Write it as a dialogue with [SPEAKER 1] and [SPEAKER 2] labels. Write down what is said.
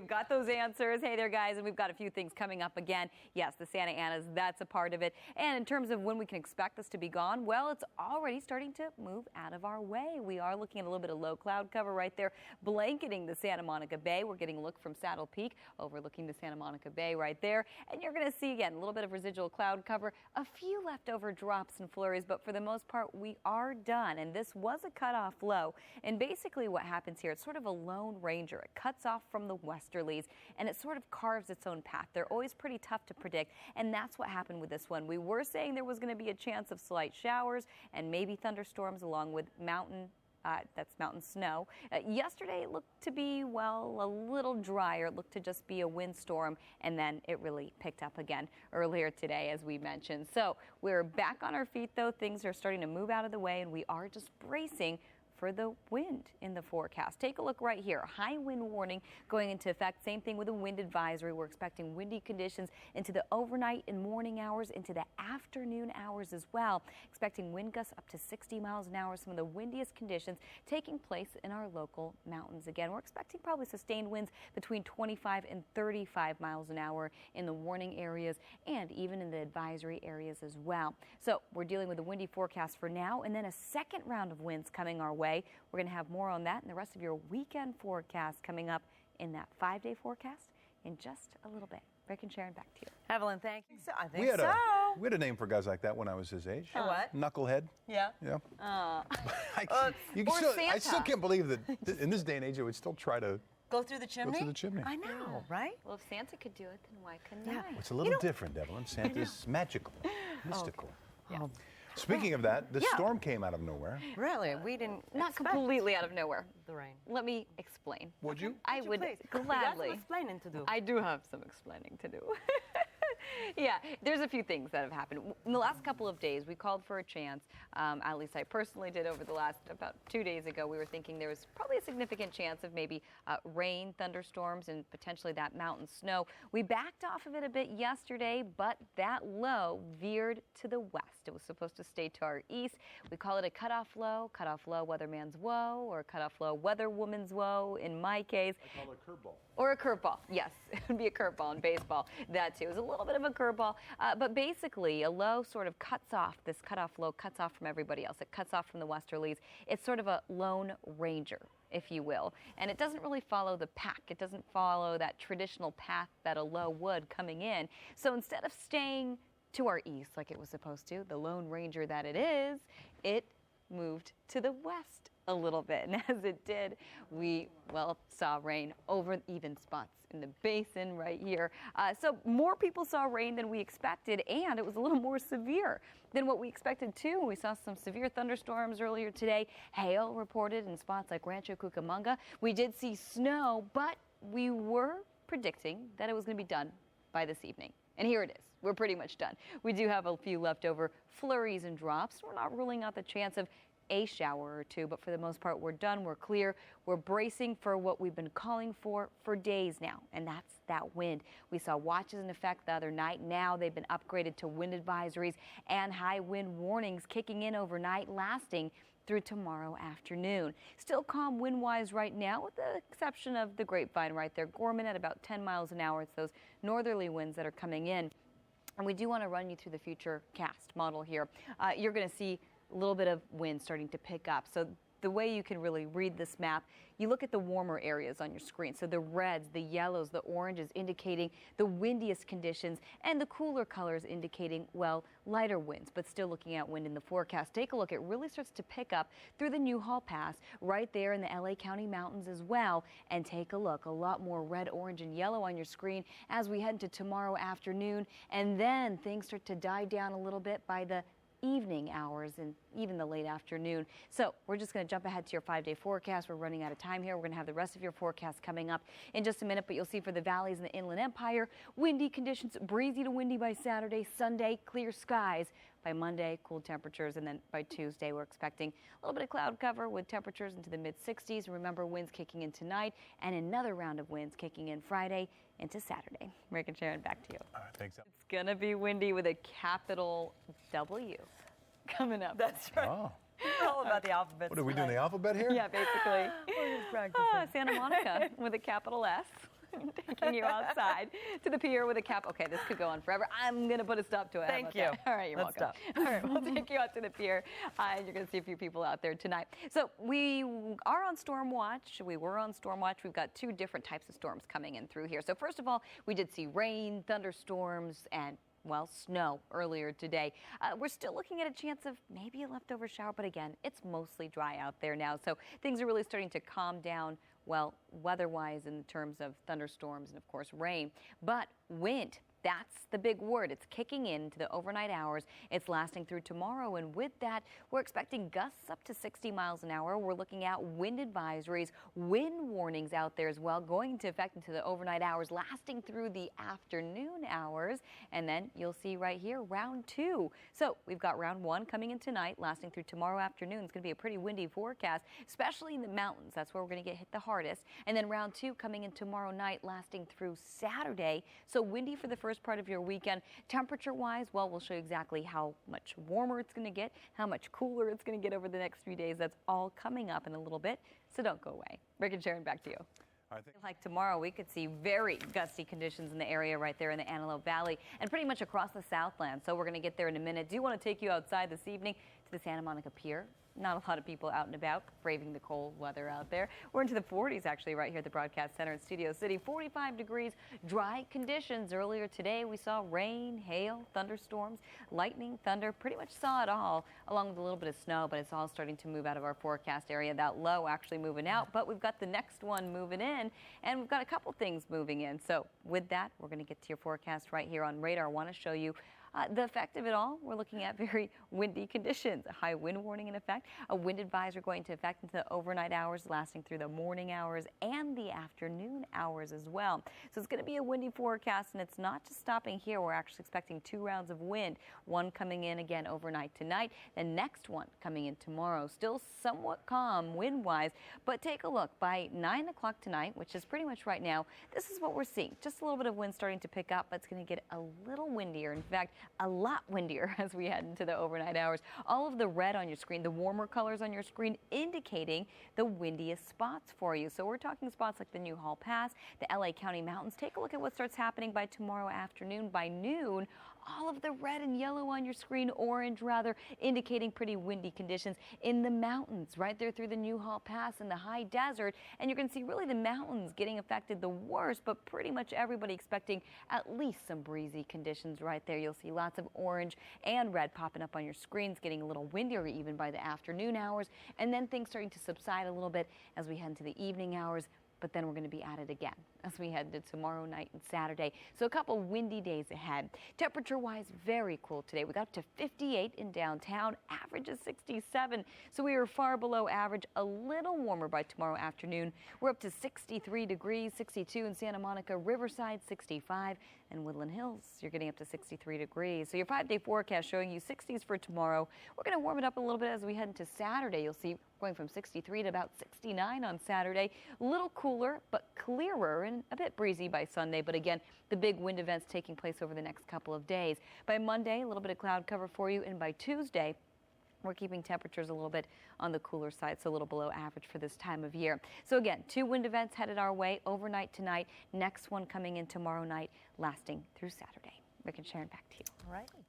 [SPEAKER 1] we've got those answers. Hey there, guys, and we've got a few things coming up again. Yes, the Santa Anas, that's a part of it. And in terms of when we can expect this to be gone, well, it's already starting to move out of our way. We are looking at a little bit of low cloud cover right there, blanketing the Santa Monica Bay. We're getting a look from Saddle Peak, overlooking the Santa Monica Bay right there. And you're going to see, again, a little bit of residual cloud cover, a few leftover drops and flurries, but for the most part, we are done. And this was a cutoff low. And basically what happens here, it's sort of a lone ranger. It cuts off from the westerlies and it sort of carves its own path. They're always pretty tough to predict, and that's what happened with this one. We were saying there was going to be a chance of slight showers and maybe thunderstorms along with mountain snow. Yesterday it looked to be, well, a little drier. It looked to just be a windstorm, and then it really picked up again earlier today, as we mentioned. So we're back on our feet, though. Things are starting to move out of the way, and we are just bracing for the wind in the forecast. Take a look right here. High wind warning going into effect. Same thing with a wind advisory. We're expecting windy conditions into the overnight and morning hours, into the afternoon hours as well. Expecting wind gusts up to 60 miles an hour. Some of the windiest conditions taking place in our local mountains. Again, we're expecting probably sustained winds between 25 and 35 miles an hour in the warning areas and even in the advisory areas as well. So we're dealing with a windy forecast for now, and then a second round of winds coming our way. We're going to have more on that and the rest of your weekend forecast coming up in that 5-day forecast in just a little bit. Rick and Sharon, back to you.
[SPEAKER 2] Evelyn, thank you. I think
[SPEAKER 3] we had a name for guys like that when I was his age.
[SPEAKER 2] What?
[SPEAKER 3] Knucklehead.
[SPEAKER 2] Yeah.
[SPEAKER 3] Yeah.
[SPEAKER 1] Santa.
[SPEAKER 3] I still can't believe that in this day and age, it would still try to
[SPEAKER 2] go through the chimney.
[SPEAKER 3] Go through the chimney.
[SPEAKER 2] I know, right?
[SPEAKER 1] Well, if Santa could do it, then why couldn't I?
[SPEAKER 3] It's a little different, Evelyn. Santa's magical, mystical.
[SPEAKER 1] Yeah.
[SPEAKER 3] Speaking of that, the storm came out of nowhere.
[SPEAKER 2] Really? We didn't
[SPEAKER 1] Not completely out of nowhere.
[SPEAKER 2] The rain.
[SPEAKER 1] Let me explain.
[SPEAKER 3] Would you?
[SPEAKER 1] I would
[SPEAKER 2] gladly.
[SPEAKER 1] gladly.
[SPEAKER 2] You got some explaining to do.
[SPEAKER 1] I do have some explaining to do. Yeah, there's a few things that have happened. In the last couple of days, we called for a chance. At least I personally did over the last about 2 days ago. We were thinking there was probably a significant chance of maybe rain, thunderstorms, and potentially that mountain snow. We backed off of it a bit yesterday, but that low veered to the west. It was supposed to stay to our east. We call it a cutoff low, weatherman's woe, or cutoff low, weather woman's woe in my case.
[SPEAKER 3] I call it a curveball.
[SPEAKER 1] Or a curveball, yes. It would be a curveball in baseball. That too. It was a little bit of a curveball. But basically, a low sort of cuts off, this cutoff low cuts off from everybody else. It cuts off from the westerlies. It's sort of a lone ranger, if you will. And it doesn't really follow the pack. It doesn't follow that traditional path that a low would coming in. So instead of staying to our east like it was supposed to, the lone ranger that it is, it moved to the west a little bit. And as it did, we, well, saw rain over even spots in the basin right here. So more people saw rain than we expected, and it was a little more severe than what we expected too. We saw some severe thunderstorms earlier today. Hail reported in spots like Rancho Cucamonga. We did see snow, but we were predicting that it was going to be done by this evening. And here it is. We're pretty much done. We do have a few leftover flurries and drops. We're not ruling out the chance of a shower or two, but for the most part, we're done. We're clear. We're bracing for what we've been calling for days now, and that's that wind. We saw watches in effect the other night. Now they've been upgraded to wind advisories and high wind warnings kicking in overnight, lasting through tomorrow afternoon. Still calm wind-wise right now, with the exception of the grapevine right there. Gorman at about 10 miles an hour. It's those northerly winds that are coming in. And we do want to run you through the future cast model here. You're going to see a little bit of wind starting to pick up. So the way you can really read this map, you look at the warmer areas on your screen. So the reds, the yellows, the oranges indicating the windiest conditions, and the cooler colors indicating, well, lighter winds, but still looking at wind in the forecast. Take a look. It really starts to pick up through the Newhall Pass right there in the LA County mountains as well. And take a look. A lot more red, orange, and yellow on your screen as we head into tomorrow afternoon. And then things start to die down a little bit by the evening hours and even the late afternoon. So we're just going to jump ahead to your 5-day forecast. We're running out of time here. We're going to have the rest of your forecast coming up in just a minute, but you'll see for the valleys in the Inland Empire, windy conditions, breezy to windy by Saturday, Sunday, clear skies. By Monday, cool temperatures, and then by Tuesday, we're expecting a little bit of cloud cover with temperatures into the mid-60s. Remember, winds kicking in tonight, and another round of winds kicking in Friday into Saturday. Rick and Sharon, back to you.
[SPEAKER 3] All right, thanks.
[SPEAKER 1] It's going to be windy with a capital W coming up.
[SPEAKER 2] That's right.
[SPEAKER 3] Oh.
[SPEAKER 2] We're all about the alphabet.
[SPEAKER 3] What, are we doing the alphabet here?
[SPEAKER 1] Yeah, basically.
[SPEAKER 2] We're just practicing.
[SPEAKER 1] Santa Monica with a capital S. Taking you outside to the pier with a cap. Okay, this could go on forever. I'm going to put a stop to it.
[SPEAKER 2] Thank you.
[SPEAKER 1] All right, you're
[SPEAKER 2] Let's
[SPEAKER 1] welcome.
[SPEAKER 2] stop.
[SPEAKER 1] All right, we'll take you out to the pier, and you're going to see a few people out there tonight. So we are on storm watch. We were on storm watch. We've got two different types of storms coming in through here. So first of all, we did see rain, thunderstorms, and well, snow earlier today. We're still looking at a chance of maybe a leftover shower, but again, it's mostly dry out there now. So things are really starting to calm down, well, weather-wise in terms of thunderstorms and, of course, rain. But wind, that's the big word. It's kicking into the overnight hours. It's lasting through tomorrow. And with that, we're expecting gusts up to 60 miles an hour. We're looking at wind advisories, wind warnings out there as well, going into effect into the overnight hours, lasting through the afternoon hours. And then you'll see right here, round two. So we've got round one coming in tonight, lasting through tomorrow afternoon. It's going to be a pretty windy forecast, especially in the mountains. That's where we're going to get hit the hardest. And then round two coming in tomorrow night, lasting through Saturday. So windy for the first part of your weekend. Temperature-wise, well, we'll show you exactly how much warmer it's going to get, how much cooler it's going to get over the next few days. That's all coming up in a little bit, so don't go away. Rick and Sharon, back to you. Like tomorrow, we could see very gusty conditions in the area right there in the Antelope Valley and pretty much across the Southland. So we're going to get there in a minute. Do want to take you outside this evening to the Santa Monica Pier. Not a lot of people out and about braving the cold weather out there. We're into the 40s actually right here at the Broadcast Center in Studio City. 45 degrees, dry conditions. Earlier today we saw rain, hail, thunderstorms, lightning, thunder. Pretty much saw it all along with a little bit of snow, but it's all starting to move out of our forecast area. That low actually moving out, but we've got the next one moving in, and we've got a couple things moving in. So with that, we're going to get to your forecast right here on radar. I want to show you the effect of it all. We're looking at very windy conditions, a high wind warning in effect, a wind advisory going into effect into the overnight hours, lasting through the morning hours and the afternoon hours as well. So it's going to be a windy forecast, and it's not just stopping here. We're actually expecting 2 rounds of wind, one coming in again overnight tonight, the next one coming in tomorrow. Still somewhat calm wind-wise, but take a look. By 9 o'clock tonight, which is pretty much right now, this is what we're seeing. Just a little bit of wind starting to pick up, but it's going to get a little windier. In fact, a lot windier as we head into the overnight hours. All of the red on your screen, the warmer colors on your screen, indicating the windiest spots for you. So we're talking spots like the Newhall Pass, the LA County Mountains. Take a look at what starts happening by tomorrow afternoon. By noon, all of the red and yellow on your screen, orange rather, indicating pretty windy conditions in the mountains right there through the Newhall Pass and the high desert. And you're going to see really the mountains getting affected the worst, but pretty much everybody expecting at least some breezy conditions right there. You'll see lots of orange and red popping up on your screens, getting a little windier even by the afternoon hours, and then things starting to subside a little bit as we head into the evening hours. But then we're going to be at it again as we head to tomorrow night and Saturday. So a couple windy days ahead. Temperature-wise, very cool today. We got up to 58 in downtown, average is 67. So we are far below average, a little warmer by tomorrow afternoon. We're up to 63 degrees, 62 in Santa Monica, Riverside, 65, and Woodland Hills, you're getting up to 63 degrees. So your 5-day forecast showing you 60s for tomorrow. We're going to warm it up a little bit as we head into Saturday. You'll see going from 63 to about 69 on Saturday. A little cooler, but clearer and a bit breezy by Sunday. But again, the big wind events taking place over the next couple of days. By Monday, a little bit of cloud cover for you. And by Tuesday, we're keeping temperatures a little bit on the cooler side, so a little below average for this time of year. So again, 2 wind events headed our way overnight tonight. Next one coming in tomorrow night, lasting through Saturday. Rick and Sharon, back to you.
[SPEAKER 2] All right.
[SPEAKER 3] Thanks.